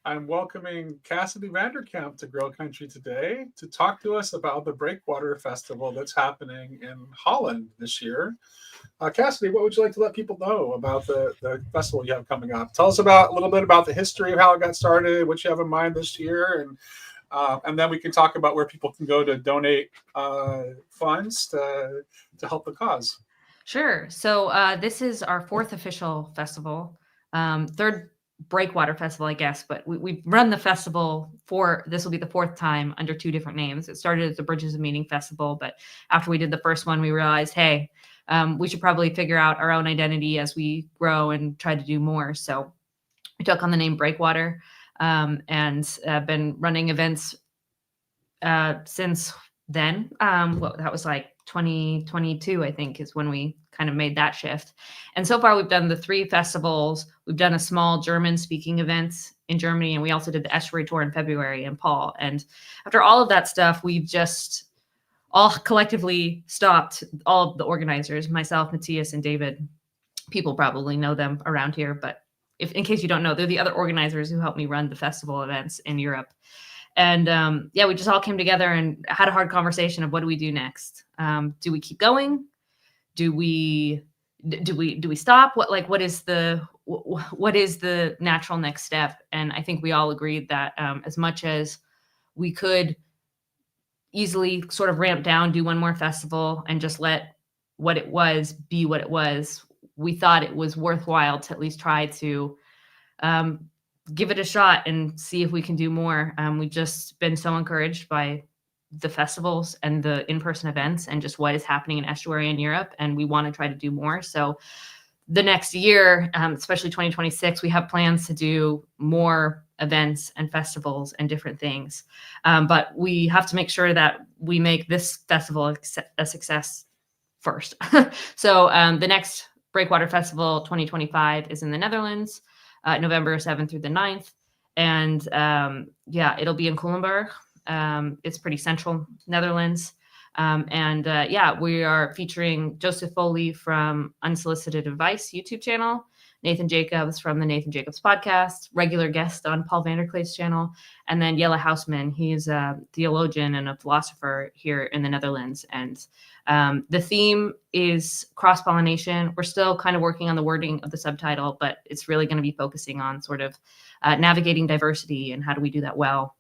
I'm welcoming Cassidy Vanderkamp to Grill Country today to talk to us about the Breakwater Festival that's happening in Holland this year. Cassidy, what would you like to let people know about the festival you have coming up? Tell us about a little bit about the history of how it got started, what you have in mind this year, and then we can talk about where people can go to donate funds to help the cause. Sure. So this is our fourth official festival, third Breakwater Festival, I guess. But we've run the festival for this will be the fourth time under two different names. It started as the Bridges of Meaning Festival, but after we did the first one, we realized, hey, we should probably figure out our own identity as we grow and try to do more. So we took on the name Breakwater and been running events since then. That was like 2022, I think, is when we kind of made that shift. And so far, we've done the three festivals. We've done a small German-speaking event in Germany, and we also did the Estuary Tour in February in Paul. And after all of that stuff, we've just all collectively stopped. All of the organizers, myself, Matthias, and David. People probably know them around here, but if in case you don't know, they're the other organizers who helped me run the festival events in Europe. And yeah, we just all came together and had a hard conversation of what do we do next? Do we keep going? Do we stop? What is the natural next step? And I think we all agreed that as much as we could easily sort of ramp down, do one more festival, and just let what it was be what it was, we thought it was worthwhile to at least try to um, give it a shot and see if we can do more. We've just been so encouraged by the festivals and the in-person events and just what is happening in Estuary in Europe, and we want to try to do more. So the next year, especially 2026, we have plans to do more events and festivals and different things. But we have to make sure that we make this festival a success first. So the next Breakwater Festival 2025 is in the Netherlands, November 7th through the 9th. And yeah, it'll be in Culemborg. It's pretty central Netherlands. Yeah, we are featuring Joseph Foley from Unsolicited Advice YouTube channel, Nathan Jacobs from the Nathan Jacobs podcast, regular guest on Paul Vanderkleef's channel, and then Jelle Hausman. He's a theologian and a philosopher here in the Netherlands. And the theme is cross-pollination. We're still kind of working on the wording of the subtitle, but it's really going to be focusing on sort of navigating diversity and how do we do that well,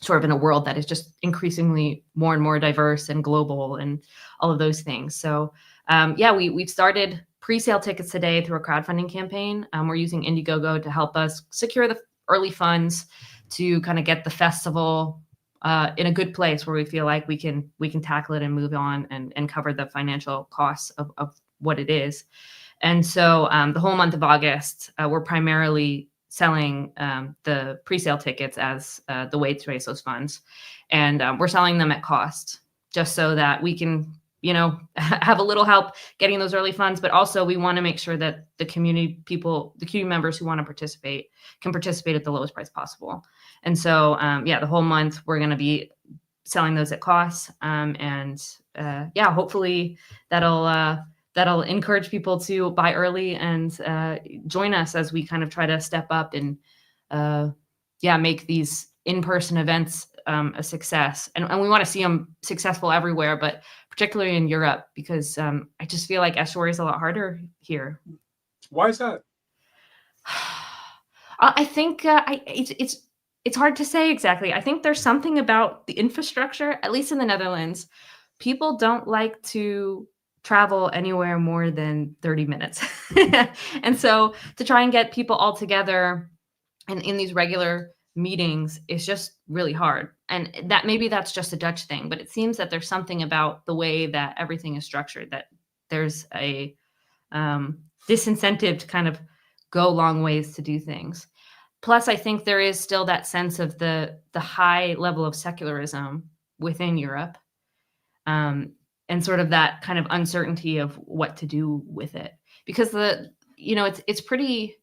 sort of in a world that is just increasingly more and more diverse and global and all of those things. So yeah, we've started pre-sale tickets today through a crowdfunding campaign. We're using Indiegogo to help us secure the early funds to kind of get the festival in a good place where we feel like we can tackle it and move on and cover the financial costs of what it is. And so the whole month of August, we're primarily selling the pre-sale tickets as the way to raise those funds. And we're selling them at cost just so that we can, have a little help getting those early funds. But also we want to make sure that the community members who want to participate can participate at the lowest price possible. And so, yeah, the whole month we're going to be selling those at cost. Yeah, hopefully that'll encourage people to buy early and join us as we kind of try to step up and yeah, make these in-person events a success. And we want to see them successful everywhere, but particularly in Europe, because I just feel like estuary is a lot harder here. Why is that? I think it's hard to say exactly. I think there's something about the infrastructure, at least in the Netherlands. People don't like to travel anywhere more than 30 minutes. And so to try and get people all together and in these regular meetings is just really hard. And that maybe that's just a Dutch thing, but it seems that there's something about the way that everything is structured that there's a disincentive to kind of go long ways to do things. Plus, I think there is still that sense of the high level of secularism within Europe, and sort of that kind of uncertainty of what to do with it. Because it's pretty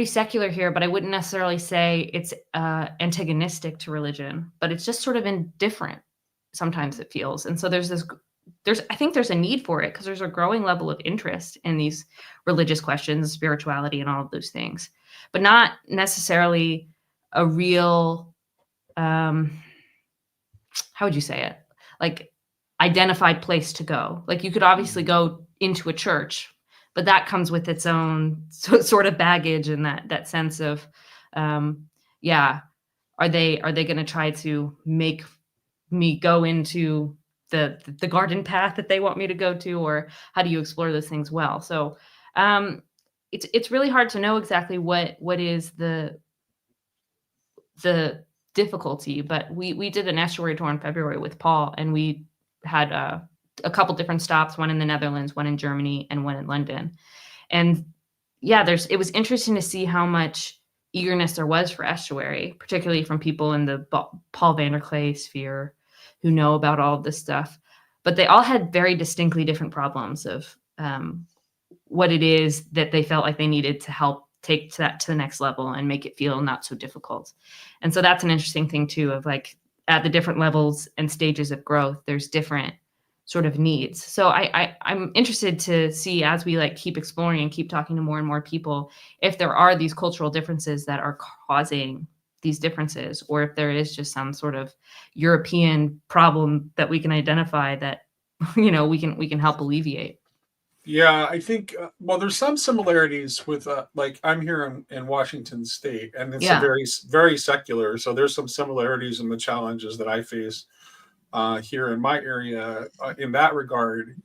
secular here, but I wouldn't necessarily say it's antagonistic to religion, but it's just sort of indifferent. Sometimes it feels. And so there's this I think there's a need for it because there's a growing level of interest in these religious questions, spirituality, and all of those things, but not necessarily a real, how would you say it? Like identified place to go. Like you could obviously go into a church, but that comes with its own sort of baggage and that sense of, yeah, are they going to try to make me go into the garden path that they want me to go to, or how do you explore those things well? So it's really hard to know exactly what is the difficulty, but we did an estuary tour in February with Paul, and we had a couple different stops, one in the Netherlands, one in Germany, and one in London. And yeah, it was interesting to see how much eagerness there was for estuary, particularly from people in the Paul van der Klee sphere who know about all of this stuff. But they all had very distinctly different problems of what it is that they felt like they needed to help take that to the next level and make it feel not so difficult. And so that's an interesting thing too, of like at the different levels and stages of growth, there's different sort of needs. So I'm interested to see, as we like keep exploring and keep talking to more and more people, if there are these cultural differences that are causing these differences, or if there is just some sort of European problem that we can identify that, we can help alleviate. Yeah, I think well, there's some similarities with like I'm here in Washington State, and it's a very secular. So there's some similarities in the challenges that I face here in my area in that regard.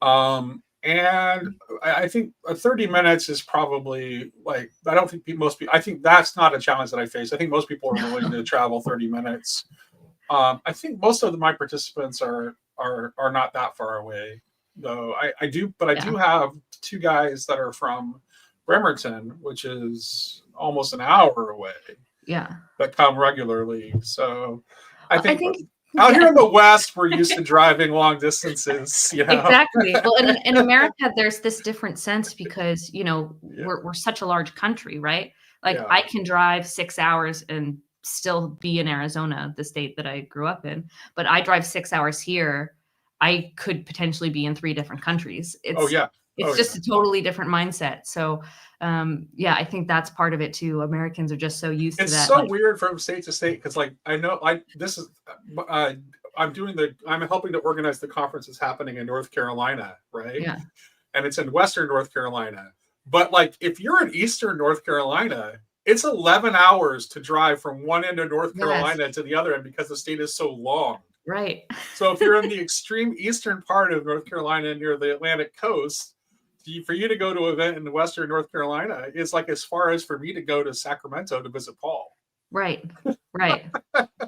And I think 30 minutes is probably like, I don't think most people, I think that's not a challenge that I face. I think most people are willing to travel 30 minutes. I think most of my participants are not that far away, though. I do have two guys that are from Bremerton, which is almost an hour away. Yeah. That come regularly. So I think out here in the West, we're used to driving long distances. Exactly. Well, in America, there's this different sense because, we're such a large country, right? Like I can drive 6 hours and still be in Arizona, the state that I grew up in, but I drive 6 hours here. I could potentially be in 3 different countries. It's just a totally different mindset. So, I think that's part of it too. Americans are just so used to that. It's so weird from state to state because, like, I know, this is, I'm helping to organize the conference that's happening in North Carolina, right? Yeah. And it's in Western North Carolina. But like, if you're in Eastern North Carolina, it's 11 hours to drive from one end of North Carolina to the other end because the state is so long. Right. So if you're in the extreme eastern part of North Carolina near the Atlantic coast, for you to go to an event in Western North Carolina is like as far as for me to go to Sacramento to visit Paul. Right.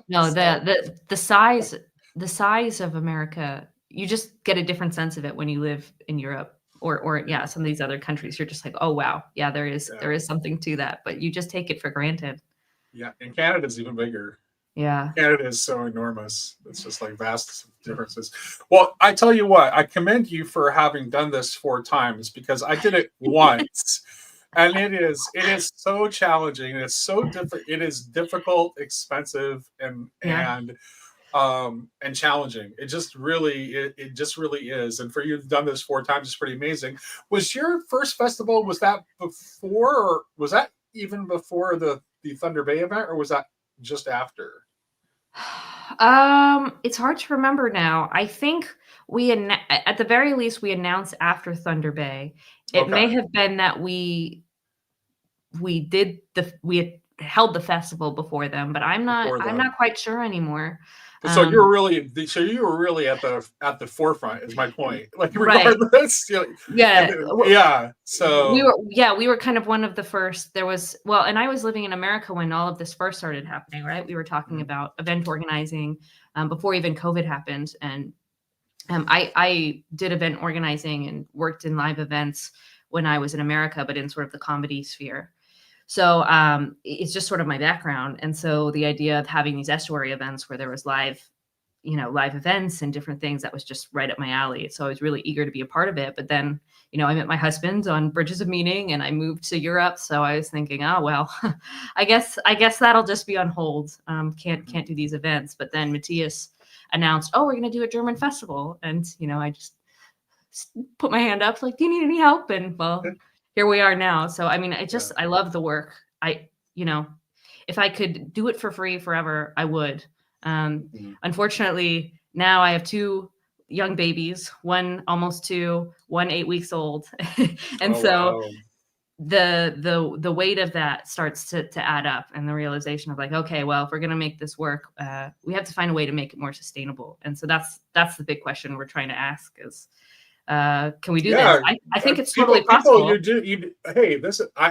No, the size of America, you just get a different sense of it when you live in Europe or some of these other countries. You're just like, oh wow, yeah, there is something to that, but you just take it for granted. Yeah, and Canada's even bigger. Yeah. Canada is so enormous. It's just like vast differences. Well, I tell you what, I commend you for having done this 4 times because I did it once. And it is so challenging. It's so different. It is difficult, expensive, and challenging. It just really is. And for you to have done this 4 times is pretty amazing. Was your first festival, was that before, or was that even before the Thunder Bay event, or was that just after? It's hard to remember now. I think at the very least we announced after Thunder Bay. It may have been that we had held the festival before them, but I'm not quite sure anymore. So you were really at the forefront, is my point. Like, regardless, right. So we were kind of one of the first. And I was living in America when all of this first started happening, right? We were talking about event organizing before even COVID happened, and I did event organizing and worked in live events when I was in America, but in sort of the comedy sphere. So it's just sort of my background. And so the idea of having these estuary events where there was live events and different things, that was just right up my alley. So I was really eager to be a part of it. But then, I met my husband on Bridges of Meaning and I moved to Europe. So I was thinking, oh, well, I guess that'll just be on hold. Can't do these events. But then Matthias announced, oh, we're going to do a German festival. And, I just put my hand up, like, do you need any help? And well, here we are now. So, I mean, I love the work. If I could do it for free forever, I would. Unfortunately, now I have 2 young babies, one almost 2, one 8 weeks old. And wow. the weight of that starts to add up, and the realization of like, okay, well, if we're going to make this work, we have to find a way to make it more sustainable. And so that's the big question we're trying to ask is, can we do this? I think it's totally possible. Hey,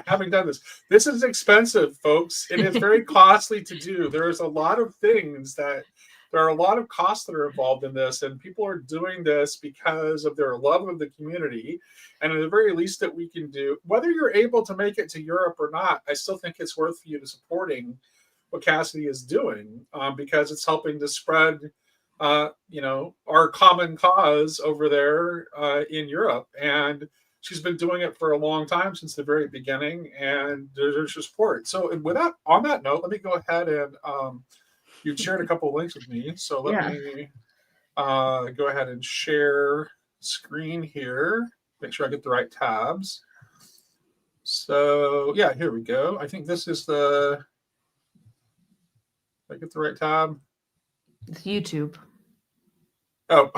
having done this, this is expensive, folks. It is very costly to do. There's a lot of things there are a lot of costs that are involved in this, and people are doing this because of their love of the community. And at the very least that we can do, whether you're able to make it to Europe or not, I still think it's worth you to supporting what Cassidy is doing, because it's helping to spread our common cause over there in Europe. And she's been doing it for a long time, since the very beginning, and there's your support. So on that note, let me go ahead and you shared a couple of links with me. So let me go ahead and share screen here. Make sure I get the right tabs. So yeah, here we go. I think this is did I get the right tab? It's YouTube. Oh,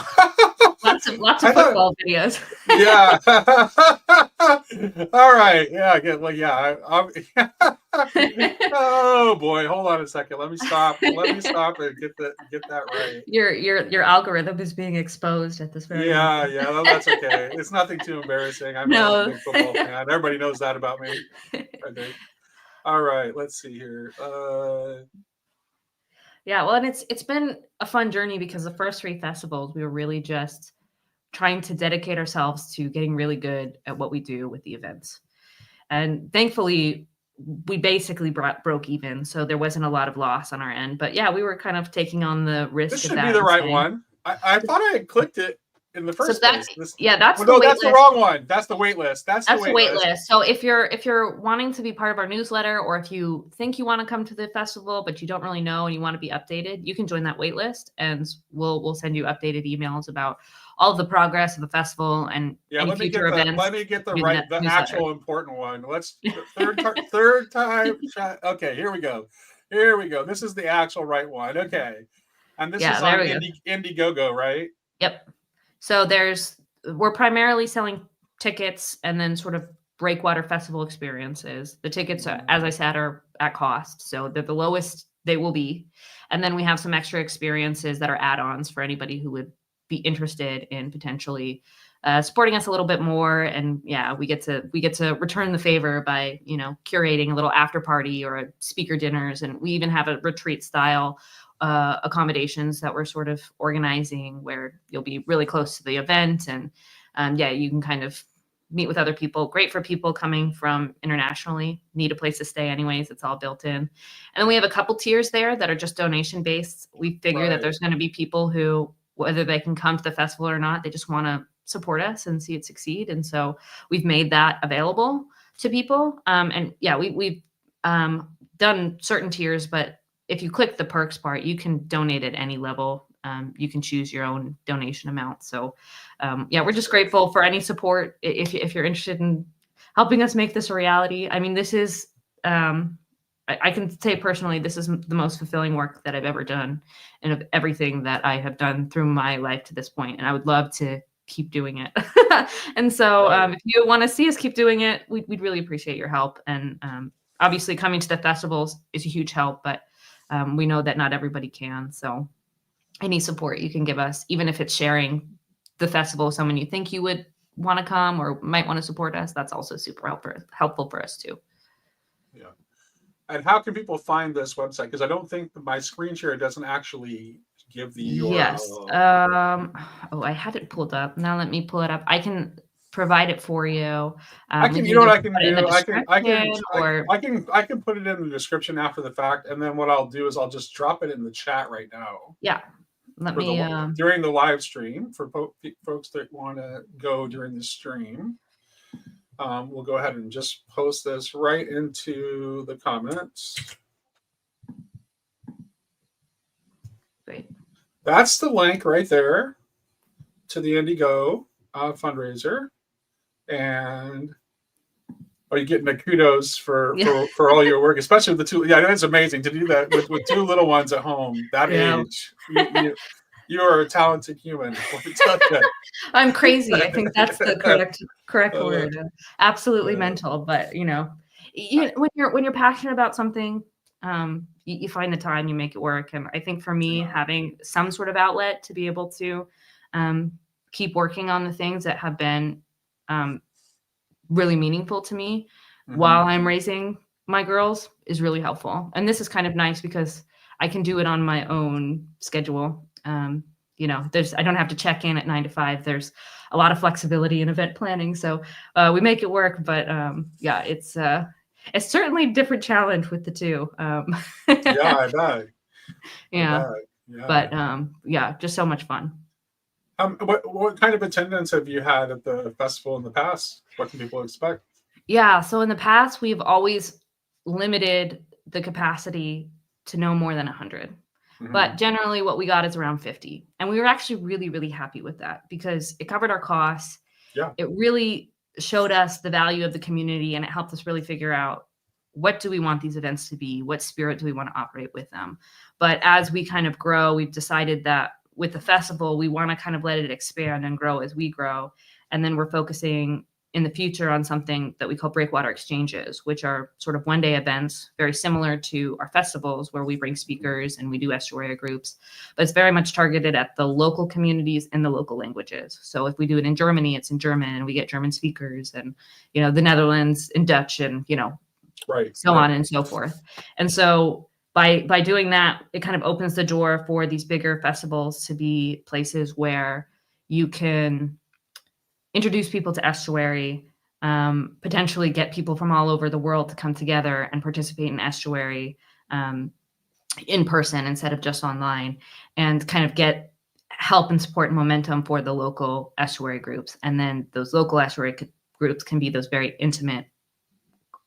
lots of football videos. Yeah. All right. Yeah. Well, yeah. Oh boy. Hold on a second. Let me stop and get that right. Your algorithm is being exposed at this very moment. Yeah. No, that's okay. It's nothing too embarrassing. I'm a big football fan. Everybody knows that about me, I think. All right. Let's see here. Yeah, well, and it's been a fun journey, because the first 3 festivals, we were really just trying to dedicate ourselves to getting really good at what we do with the events. And thankfully, we basically broke even, so there wasn't a lot of loss on our end. But yeah, we were kind of taking on the risk this of should that. be the right one. I thought I had clicked it in the first place. That's that's the wrong one. That's the wait list. That's the wait list. So if you're wanting to be part of our newsletter, or if you think you want to come to the festival but you don't really know and you want to be updated, you can join that wait list, and we'll send you updated emails about all of the progress of the festival and any future events. Let me get the actual important one. Let's third time. Okay, here we go. This is the actual right one. Okay, and this is on Indiegogo, right? Yep. So we're primarily selling tickets and then sort of Breakwater Festival experiences. The tickets, as I said, are at cost, so they're the lowest they will be. And then we have some extra experiences that are add-ons for anybody who would be interested in potentially supporting us a little bit more. And yeah, we get to return the favor by curating a little after party or a speaker dinners, and we even have a retreat style accommodations that we're sort of organizing, where you'll be really close to the event, and you can kind of meet with other people. Great for people coming from internationally, need a place to stay anyways. It's all built in. And then we have a couple tiers there that are just donation based. We figure that there's going to be people who, whether they can come to the festival or not, they just want to support us and see it succeed. And so we've made that available to people. We've done certain tiers, but if you click the perks part, you can donate at any level. You can choose your own donation amount. So we're just grateful for any support. If you're interested in helping us make this a reality. I mean, this is, I can say personally, this is the most fulfilling work that I've ever done, and of everything that I have done through my life to this point. And I would love to keep doing it. And so if you want to see us keep doing it, we'd really appreciate your help. And obviously coming to the festivals is a huge help, but we know that not everybody can. So any support you can give us, even if it's sharing the festival with someone you think you would want to come or might want to support us, that's also super helpful for us too. Yeah. And how can people find this website? Because I don't think my screen share doesn't actually give the URL. Yes. I had it pulled up. Now let me pull it up. I can provide it for you. I can. You know what I can do? I can put it in the description after the fact, and then what I'll do is I'll just drop it in the chat right now. Yeah. During the live stream for folks that want to go during the stream. We'll go ahead and just post this right into the comments. Great. That's the link right there to the Indiegogo fundraiser. And are you getting the kudos for, Yeah. for all your work, especially with the two? Yeah, that's amazing to do that with two little ones at home that Yeah. age. You are a talented human. Let me tell you. I'm crazy. I think that's the correct Uh, word. Absolutely uh, mental, but when you're passionate about something, you find the time, you make it work. And I think for me, yeah. having some sort of outlet to be able to um, keep working on the things that have been um, really meaningful to me Mhm. while I'm raising my girls is really helpful. And this is kind of nice because I can do it on my own schedule. I don't have to check in at 9 to 5. There's a lot of flexibility in event planning, so we make it work. But yeah, it's certainly a different challenge with the two. Yeah, I bet. I Yeah, bet. Yeah. but yeah, just so much fun. What kind of attendance have you had at the festival in the past? What can people expect? Yeah, so in the past, we've always limited the capacity to no more than 100. Mhm. But generally, what we got is around 50. And we were actually really, really happy with that because it covered our costs. Yeah. It really showed us the value of the community and it helped us really figure out what do we want these events to be? What spirit do we want to operate with them? But as we kind of grow, we've decided that with the festival, we want to kind of let it expand and grow as we grow. And then we're focusing in the future on something that we call breakwater exchanges, which are sort of one-day events, very similar to our festivals where we bring speakers and we do estuary groups, but it's very much targeted at the local communities and the local languages. So if we do it in Germany, it's in German and we get German speakers, and the Netherlands in Dutch, and Right. so Right. on and so forth. And so by doing that, it kind of opens the door for these bigger festivals to be places where you can introduce people to estuary, potentially get people from all over the world to come together and participate in estuary in person instead of just online, and kind of get help and support and momentum for the local estuary groups. And then those local estuary groups can be those very intimate,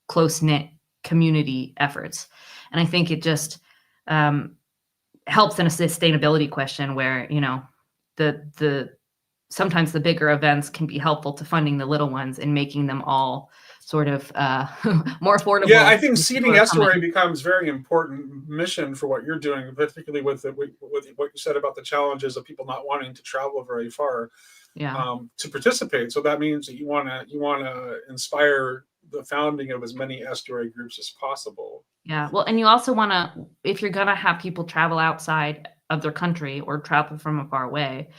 close-knit community efforts. And I think it just helps in a sustainability question where, the sometimes the bigger events can be helpful to funding the little ones and making them all sort of more Yeah, affordable I think for people seeding to come estuary in. becomes very important mission for what you're doing, particularly with what you said about the challenges of people not wanting to travel very far Yeah. to participate. So that means that you want to inspire the founding of as many estuary groups as possible. Yeah. Well, and you also want to, if you're going to have people travel outside of their country or travel from a far away,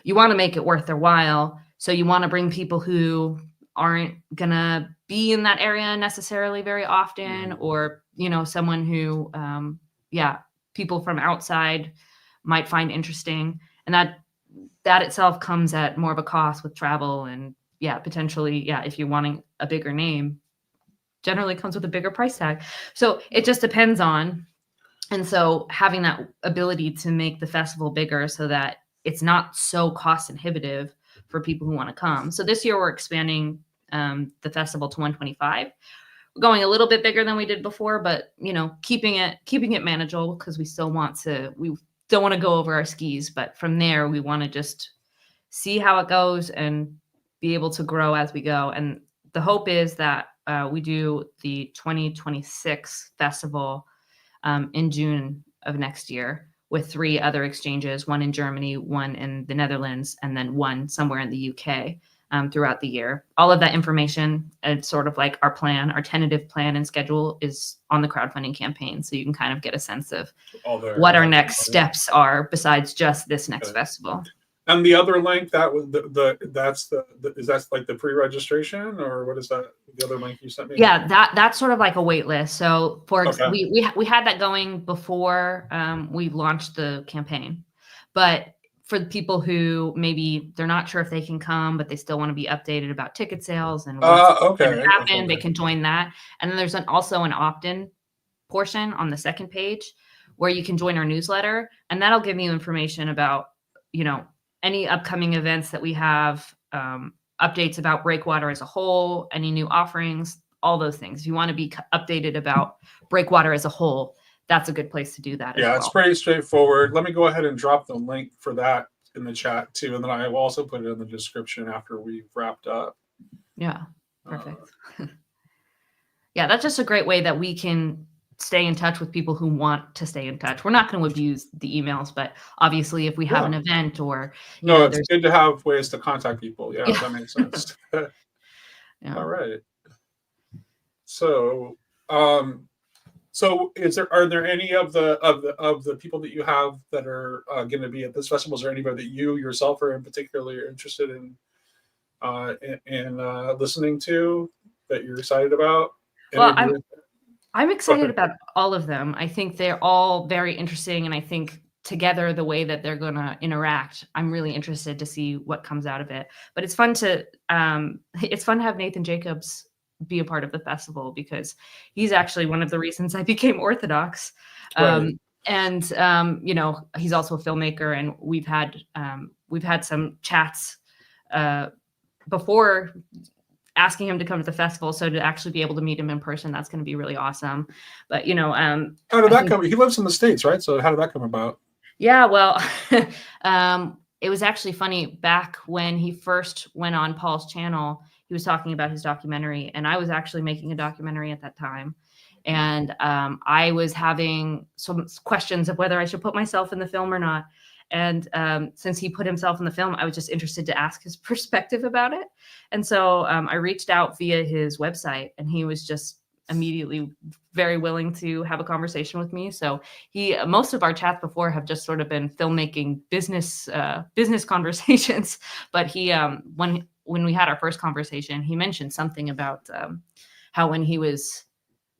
you want to make it worth their while. So you want to bring people who aren't going to be in that area necessarily very often, Mhm. or, someone who, yeah, people from outside might find interesting. And that itself comes at more of a cost with travel. And yeah, potentially, yeah, if you're wanting a bigger name, generally comes with a bigger price tag. So it just depends on. And so having that ability to make the festival bigger so that it's not so cost inhibitive for people who want to come. So this year we're expanding the festival to 125. We're going a little bit bigger than we did before, but keeping it manageable because we don't want to go over our skis. But from there, we want to just see how it goes and be able to grow as we go. And the hope is that we do the 2026 festival in June of next year with 3 other exchanges, one in Germany, one in the Netherlands, and then one somewhere in the UK throughout the year. All of that information, it's sort of like our tentative plan and schedule is on the crowdfunding campaign. So you can kind of get a sense of All there, what our yeah. next steps are besides just this next Okay. festival. And the other link that was is that like the pre-registration, or what is that? The other link you sent me? Yeah, that's sort of like a wait list. So Okay. we had that going before we launched the campaign, but for the people who maybe they're not sure if they can come, but they still want to be updated about ticket sales and what's going to Okay. happen, they Okay. can join that. And then there's also an opt-in portion on the second page where you can join our newsletter, and that'll give you information about any upcoming events that we have, updates about Breakwater as a whole, any new offerings, all those things. If you want to be updated about Breakwater as a whole, that's a good place to do that as Yeah, well. it's pretty straightforward. Let me go ahead and drop the link for that in the chat too, and then I will also put it in the description after we've wrapped up. Yeah, perfect. Yeah, that's just a great way that we can stay in touch with people who want to stay in touch. We're not going to abuse the emails, but obviously if we have an event or no, it's good to have ways to contact people. Yeah, Yeah. that makes sense. Yeah. All right. So, are there any of the people that you have that are going to be at this festival? Is there anybody that you yourself are in particularly interested in listening to that you're excited about? Well, I'm excited about all of them. I think they're all very interesting, and I think together the way that they're going to interact, I'm really interested to see what comes out of it. But it's fun to have Nathan Jacobs be a part of the festival because he's actually one of the reasons I became Orthodox. Right. And he's also a filmmaker, and we've had some chats before asking him to come to the festival. So to actually be able to meet him in person, that's going to be really awesome. But how did that come? He lives in the States, right? So how did that come about? Yeah, well, it was actually funny. Back when he first went on Paul's channel, he was talking about his documentary, and I was actually making a documentary at that time. And I was having some questions of whether I should put myself in the film or not. And since he put himself in the film, I was just interested to ask his perspective about it. And so I reached out via his website, and he was just immediately very willing to have a conversation with me. So most of our chats before have just sort of been filmmaking business conversations. But he when we had our first conversation, he mentioned something about how when he was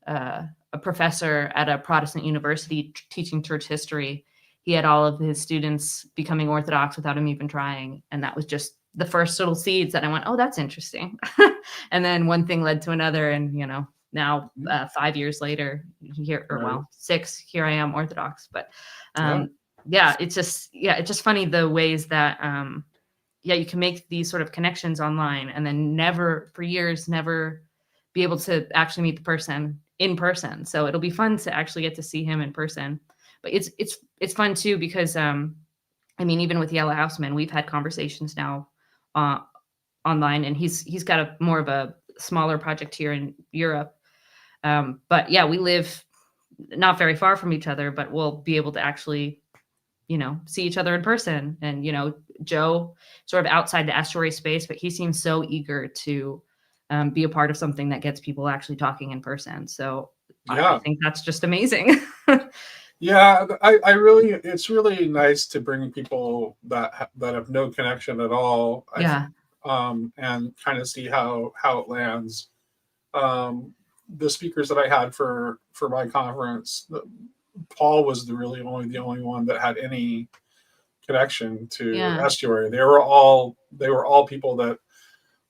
a professor at a Protestant university teaching church history, he had all of his students becoming Orthodox without him even trying. And that was just the first little seeds that I went, oh, that's interesting. And then one thing led to another. And, now 5 years later, or 6, here I am Orthodox. But it's just funny the ways that, you can make these sort of connections online and then never be able to actually meet the person in person. So it'll be fun to actually get to see him in person. But it's fun too, because even with Yellow Houseman, we've had conversations now online, and he's got more of a smaller project here in Europe. But yeah, we live not very far from each other, but we'll be able to actually, see each other in person. And, Joe sort of outside the estuary space, but he seems so eager to be a part of something that gets people actually talking in person. So I think that's just amazing. Yeah, it's really nice to bring people that have no connection at all. And kind of see how it lands. The speakers that I had for my conference, Paul was the only one that had any connection to estuary. They were all people that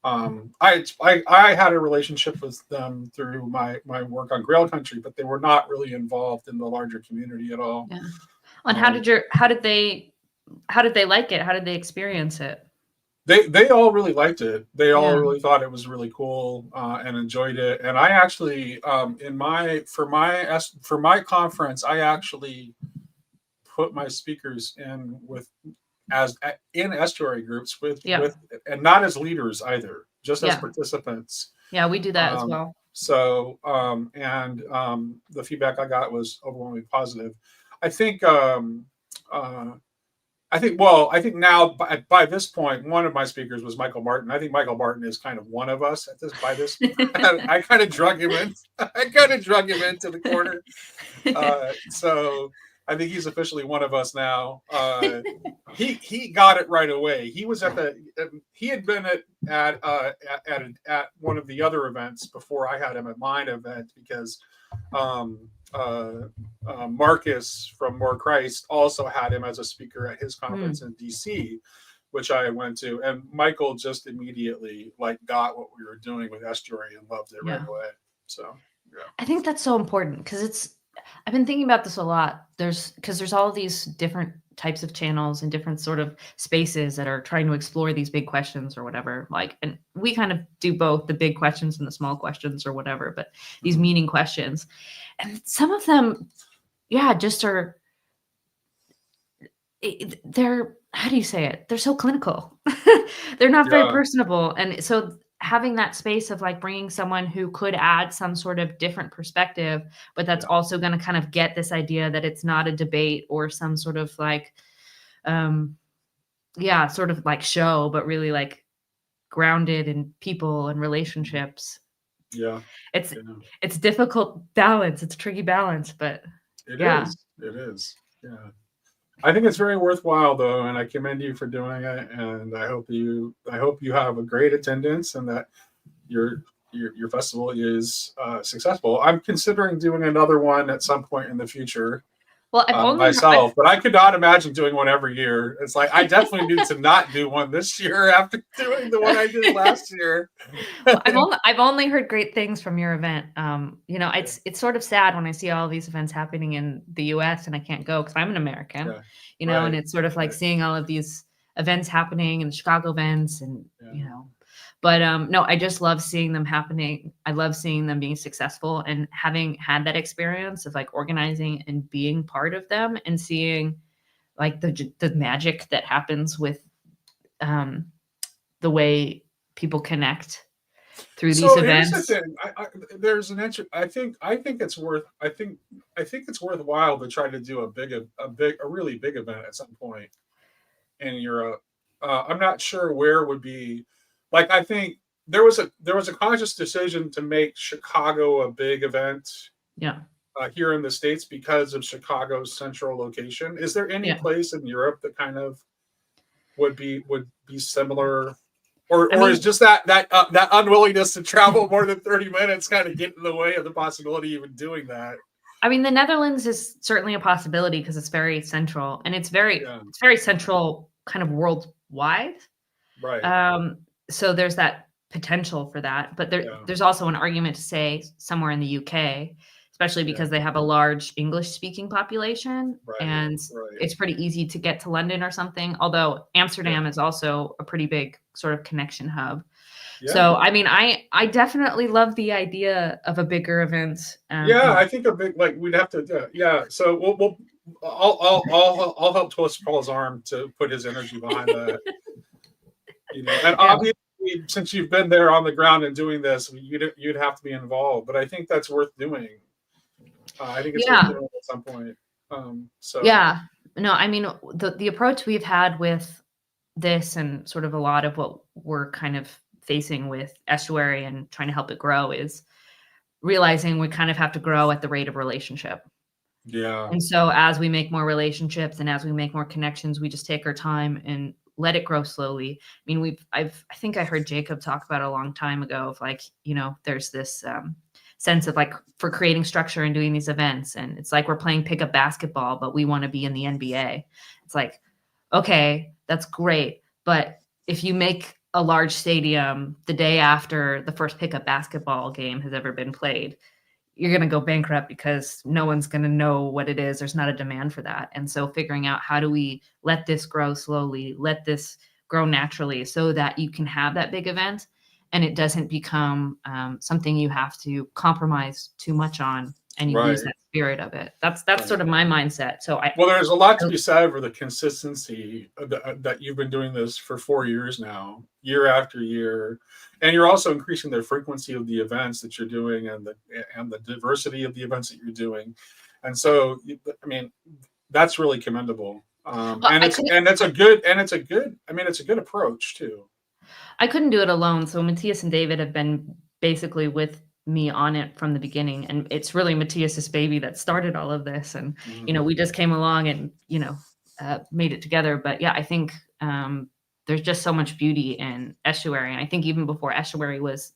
I had a relationship with them through my work on Grail Country, but they were not really involved in the larger community at all. Yeah. And how did they like it? How did they experience it? They all really liked it. They all really thought it was really cool and enjoyed it. And I actually, for my conference, I actually put my speakers in in estuary groups with and not as leaders either, just as participants. Yeah, we do that as well. So the feedback I got was overwhelmingly positive. I think now by this point, one of my speakers was Michael Martin. I think Michael Martin is kind of one of us by this. I kind of drug him in. Into the corner. So I think he's officially one of us now. He got it right away. He was he had been at one of the other events before I had him at mine event, because Marcus from More Christ also had him as a speaker at his conference in DC, which I went to, and Michael just immediately got what we were doing with estuary and loved it right away. So I think that's so important, because I've been thinking about this a lot. There's all of these different types of channels and different sort of spaces that are trying to explore these big questions or whatever. And we kind of do both the big questions and the small questions or whatever, but these meaning questions. And some of them, yeah, just are they're, how do you say it? They're so clinical. They're not very Yeah, personable, and so having that space of, like, bringing someone who could add some sort of different perspective, but that's yeah, also gonna kind of get this idea that it's not a debate or some sort of, like, um yeah, sort of like show, but really, like, grounded in people and relationships. yeah, It's you know, it's difficult balance, it's a tricky balance, but it yeah. is. It is. Yeah. I think it's very worthwhile though, and I commend you for doing it. And I hope you have a great attendance and that your your festival is successful. I'm considering doing another one at some point in the future Well, I've myself, but I could not imagine doing one every year. It's like I definitely need to not do one this year after doing the one I did last year. Well, I've only heard great things from your event. You know, it's sort of sad when I see all these events happening in the US and I can't go because I'm an American, Yeah, you know, and right, it's sort of like right, seeing all of these events happening and Chicago events and, yeah, you know, but no, I just love seeing them happening. I love seeing them being successful and having had that experience of like organizing and being part of them and seeing like the magic that happens with um the way people connect through these So here's the events. thing. There's an entry. I think it's worth. I think it's worthwhile to try to do a really big event at some point in Europe. I'm not sure where would be. Like I think there was a conscious decision to make Chicago a big event Yeah. here in the States because of Chicago's central location. Is there any Yeah. place in Europe that kind of would be similar, I or is mean just that unwillingness to travel more than 30 minutes kind of get in the way of the possibility of even doing that? I mean, the Netherlands is certainly a possibility because it's very central and Yeah, it's very central kind of worldwide. right. Um, so there's that potential for that, but Yeah, there's also an argument to say somewhere in the UK, especially yeah, because they have a large English speaking population right, and right. it's pretty easy to get to London or something, although Yeah, Amsterdam is also a pretty big sort of connection hub. yeah, So, I mean, I definitely love the idea of a bigger event. yeah. You know, I think a big like we'd have to. Yeah. So we'll I'll help twist Paul's arm to put his energy behind that. You know, and yeah, obviously, since you've been there on the ground and doing this, you'd have to be involved. But I think that's worth doing. I think it's worth yeah, doing at some point. So yeah. No, I mean, the approach we've had with this and sort of a lot of what we're kind of facing with estuary and trying to help it grow is realizing we kind of have to grow at the rate of relationship. yeah, And so as we make more relationships and as we make more connections, we just take our time and let it grow slowly. I mean, I think I heard Jacob talk about it a long time ago of like, you know, there's this sense of like for creating structure and doing these events. And it's like we're playing pickup basketball, but we want to be in the NBA. It's like, okay, that's great. But if you make a large stadium the day after the first pickup basketball game has ever been played, you're going to go bankrupt because no one's going to know what it is. There's not a demand for that. And so figuring out how do we let this grow slowly, let this grow naturally so that you can have that big event and it doesn't become something you have to compromise too much on and you lose right, that spirit of it. That's right. sort of my mindset. So Well, there's a lot to I be said for the consistency that you've been doing this for 4 years now, year after year, and you're also increasing the frequency of the events that you're doing and the diversity of the events that you're doing, and so I mean that's really commendable. well, I mean it's a good approach too. I couldn't do it alone. So Matthias and David have been basically with me on it from the beginning. And it's really Matthias's baby that started all of this. And, you know, Mhm. we just came along and, you know, made it together. But yeah, I think there's just so much beauty in estuary. And I think even before estuary was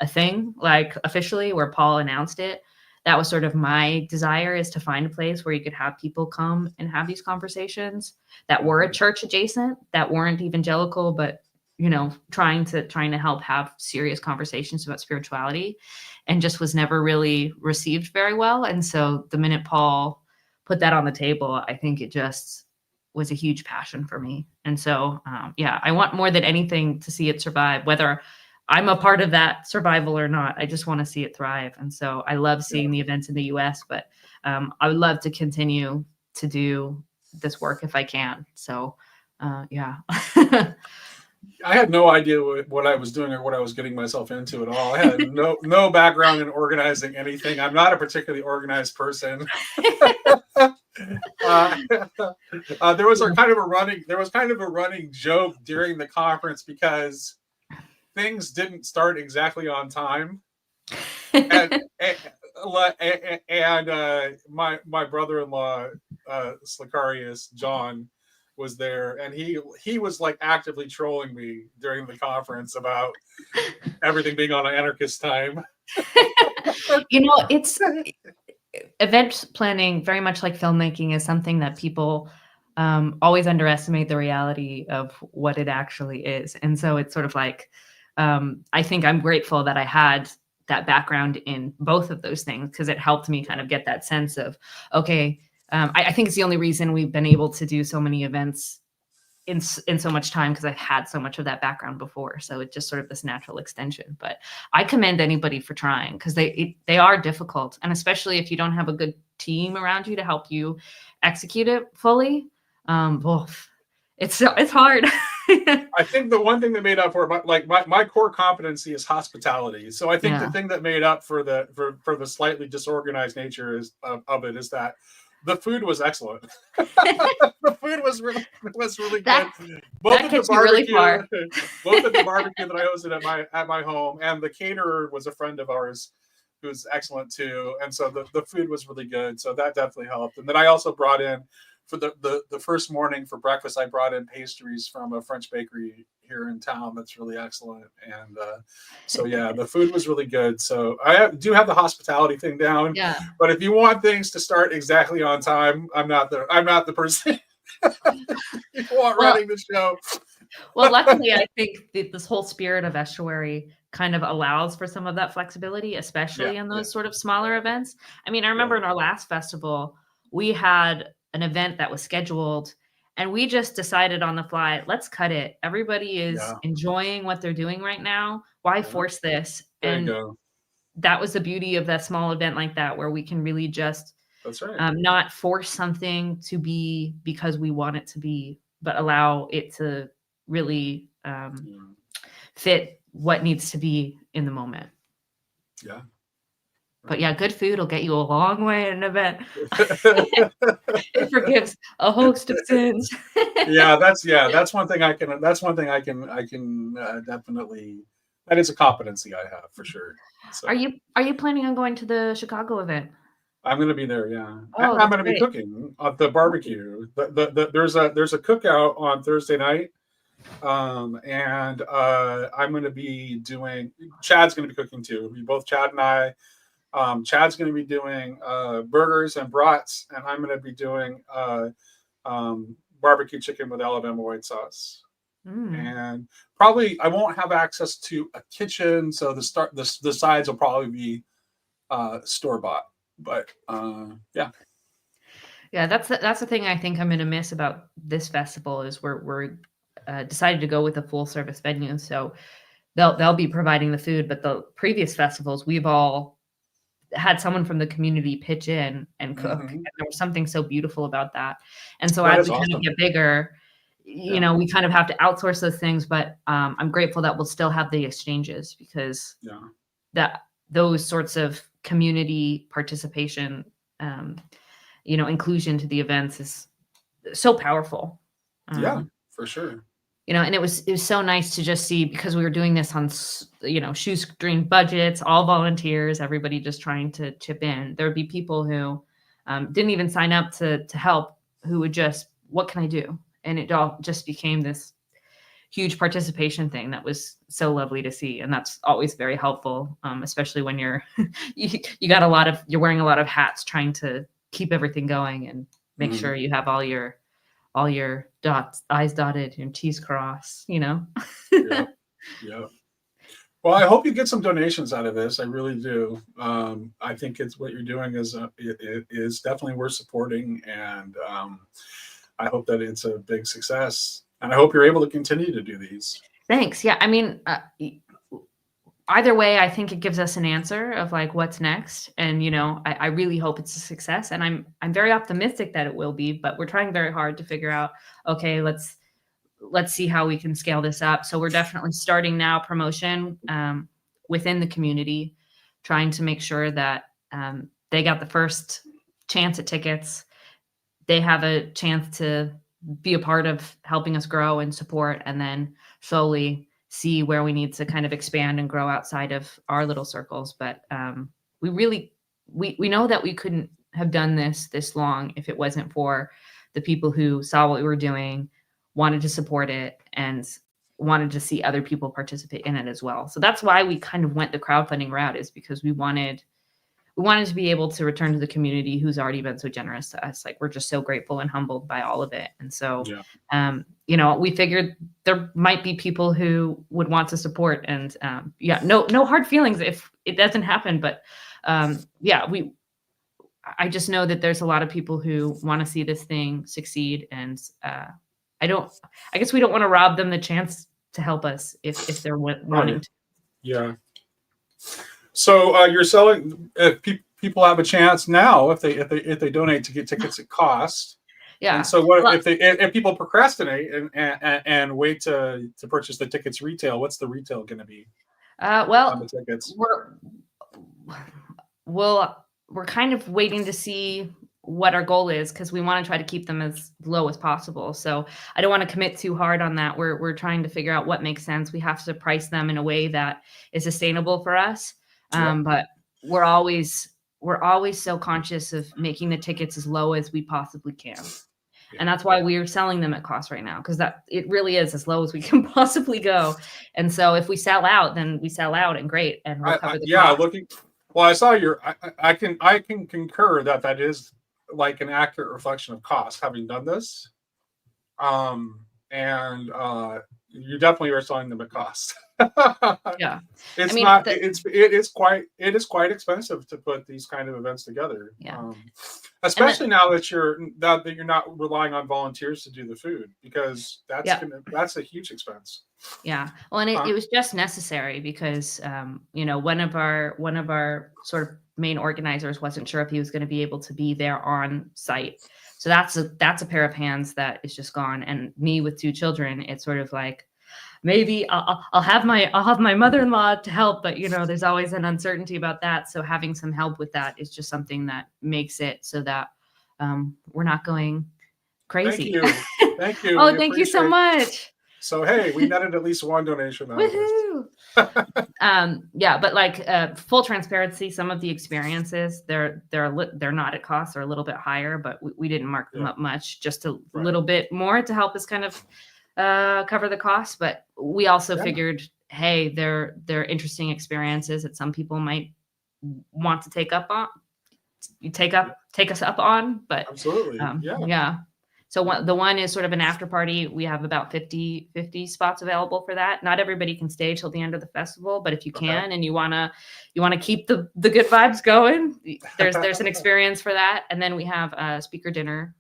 a thing, like officially where Paul announced it, that was sort of my desire is to find a place where you could have people come and have these conversations that were a Mhm. church adjacent, that weren't evangelical, but you know, trying to help have serious conversations about spirituality and just was never really received very well. And so the minute Paul put that on the table, I think it just was a huge passion for me. And so, yeah, I want more than anything to see it survive, whether I'm a part of that, survival or not. I just want to see it thrive. And so I love seeing the events in the US, but I would love to continue to do this work if I can. So yeah. I had no idea what I was doing or what I was getting myself into at all. I had no background in organizing anything. I'm not a particularly organized person. There was kind of a running joke during the conference because things didn't start exactly on time, and my brother-in-law Slicarius John was there, and he was like actively trolling me during the conference about everything being on anarchist time. It's event planning, very much like filmmaking, is something that people always underestimate the reality of what it actually is. And so it's sort of like, I think I'm grateful that I had that background in both of those things, because it helped me kind of get that sense of, okay, I think it's the only reason we've been able to do so many events in so much time, because I've had so much of that background before. So it's just sort of this natural extension. But I commend anybody for trying, because they are difficult, and especially if you don't have a good team around you to help you execute it fully. It's hard. I think the one thing that made up for it, my core competency is hospitality. So I think the thing that made up for the slightly disorganized nature of it is that the food was excellent. The food was really good. Both at the barbecue that I hosted at my home, and the caterer was a friend of ours who's excellent too. And so the food was really good. So that definitely helped. And then I also brought in, for the first morning for breakfast, I brought in pastries from a French bakery here in town that's really excellent. And so yeah, the food was really good. So I do have the hospitality thing down. Yeah. But if you want things to start exactly on time, I'm not the person you want running the show. Well, luckily, I think this whole spirit of estuary kind of allows for some of that flexibility, especially in those sort of smaller events. I mean, I remember in our last festival, we had an event that was scheduled, and we just decided on the fly, let's cut it. Everybody is enjoying what they're doing right now. Why force this? There you go. That was the beauty of that small event like that, where we can really just not force something to be because we want it to be, but allow it to really fit what needs to be in the moment. Yeah. But yeah, good food will get you a long way in an event. It forgives a host of sins. That's one thing I can definitely, that is a competency I have for sure. So. Are you planning on going to the Chicago event? I'm going to be there. Yeah. Oh, I'm going to be cooking at the barbecue. There's a cookout on Thursday night. And I'm going to be doing, Chad's going to be cooking too. Both Chad and I, Chad's going to be doing burgers and brats, and I'm going to be doing barbecue chicken with Alabama white sauce. And probably I won't have access to a kitchen, so the sides will probably be store-bought. But yeah, that's the thing I think I'm going to miss about this festival is we're decided to go with a full service venue, so they'll be providing the food. But the previous festivals, we've all had someone from the community pitch in and cook, and there was something so beautiful about that. And so as we kind of get bigger, you know, we kind of have to outsource those things. But I'm grateful that we'll still have the exchanges, because that those sorts of community participation, inclusion to the events is so powerful. For sure. And it was so nice to just see, because we were doing this on, shoestring budgets, all volunteers, everybody just trying to chip in. There would be people who didn't even sign up to help, who would just, what can I do? And it all just became this huge participation thing that was so lovely to see. And that's always very helpful, especially when you're, you're wearing a lot of hats trying to keep everything going and make sure you have all your I's dotted and T's crossed, Yeah. Well, I hope you get some donations out of this. I really do. I think it's what you're doing is definitely worth supporting, and I hope that it's a big success. And I hope you're able to continue to do these. Thanks. Yeah, I mean, either way, I think it gives us an answer of like what's next. And I really hope it's a success. And I'm very optimistic that it will be, but we're trying very hard to figure out, okay, let's see how we can scale this up. So we're definitely starting now promotion within the community, trying to make sure that they got the first chance at tickets. They have a chance to be a part of helping us grow and support, and then slowly see where we need to kind of expand and grow outside of our little circles. But we know that we couldn't have done this long if it wasn't for the people who saw what we were doing, wanted to support it, and wanted to see other people participate in it as well. So that's why we kind of went the crowdfunding route, is because we wanted to be able to return to the community who's already been so generous to us. Like, we're just so grateful and humbled by all of it. And so, we figured there might be people who would want to support, and no hard feelings if it doesn't happen. But I just know that there's a lot of people who want to see this thing succeed. And I guess we don't want to rob them the chance to help us if they're wanting to. Yeah. So you're selling. If people have a chance now, if they donate to get tickets at cost. Yeah. And so what if people procrastinate and wait to purchase the tickets retail? What's the retail going to be? On the tickets? We're kind of waiting to see what our goal is, because we want to try to keep them as low as possible. So I don't want to commit too hard on that. We're trying to figure out what makes sense. We have to price them in a way that is sustainable for us. But we're always so conscious of making the tickets as low as we possibly can. Yeah. And that's why we're selling them at cost right now, because that it really is as low as we can possibly go. And so if we sell out, then we sell out, and great. And we'll cover the cost. I saw I can concur that is like an accurate reflection of cost, having done this. You definitely are selling them at cost. Yeah, it is quite expensive to put these kind of events together. Yeah. Especially now that you're not relying on volunteers to do the food, because that's a huge expense. Yeah. Well, and it was just necessary because one of our sort of main organizers wasn't sure if he was going to be able to be there on site. So that's a pair of hands that is just gone. And me with 2 children, it's sort of like, maybe I'll have my mother-in-law to help, but there's always an uncertainty about that. So having some help with that is just something that makes it so that we're not going crazy. Thank you. Oh, thank you so much. So hey, we netted at least one donation. Woohoo! But like full transparency, some of the experiences they're not at cost, they're a little bit higher, but we didn't mark them up much, just a little bit more to help us kind of cover the costs. But we also figured, hey, they're interesting experiences that some people might want to take us up on. But absolutely, So the one is sort of an after party. We have about 50 spots available for that. Not everybody can stay till the end of the festival, but if you can and you wanna keep the good vibes going, there's an experience for that. And then we have a speaker dinner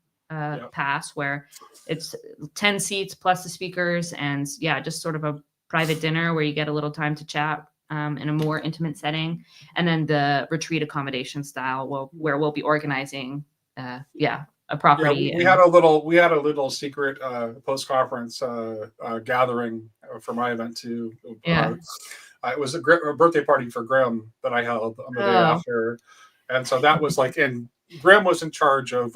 pass, where it's 10 seats plus the speakers, and just sort of a private dinner where you get a little time to chat in a more intimate setting. And then the retreat accommodation style, where we'll be organizing a property. We had a little secret post-conference gathering for my event too. It was a birthday party for Graham that I held on the day after, and so that was like, and Graham was in charge of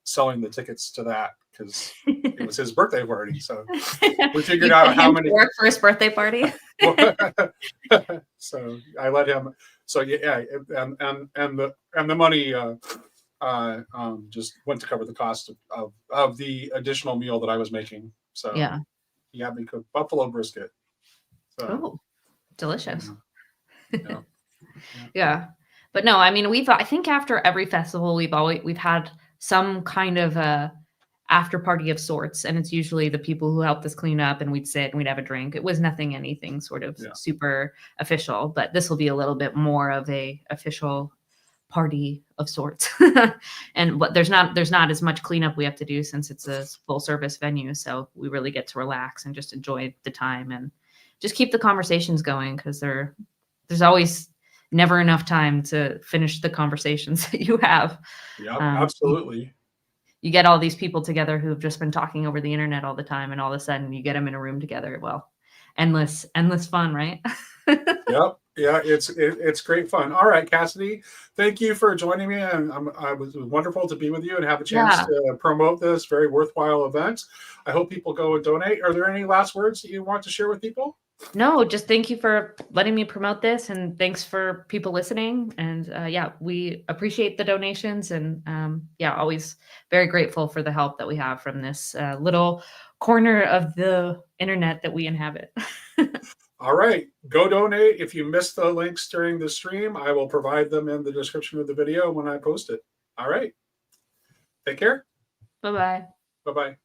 selling the tickets to that, because it was his birthday party. So we figured out how many work for his birthday party. So I let him. So and the money just went to cover the cost of the additional meal that I was making. So he had me cook buffalo brisket. So, delicious. Yeah. But no, I mean, I think after every festival, we've had some kind of a after party of sorts, and it's usually the people who helped us clean up, and we'd sit and we'd have a drink. It was anything sort of super official, but this will be a little bit more of a official party of sorts. And there's not as much cleanup we have to do, since it's a full service venue. So we really get to relax and just enjoy the time and just keep the conversations going, because there's always never enough time to finish the conversations that you have. Yeah, Um, absolutely. you get all these people together who've just been talking over the internet all the time, and all of a sudden you get them in a room together. Well, endless fun, right? Yep. Yeah, it's great fun. All right, Cassidy, thank you for joining me, and it was wonderful to be with you and have a chance Yeah. to promote this very worthwhile event. I hope people go and donate. Are there any last words that you want to share with people? No, just thank you for letting me promote this, and thanks for people listening. And yeah, we appreciate the donations, and yeah, always very grateful for the help that we have from this little corner of the internet that we inhabit. All right, go donate. If you missed the links during the stream, I will provide them in the description of the video when I post it. All right, take care. Bye bye. Bye bye.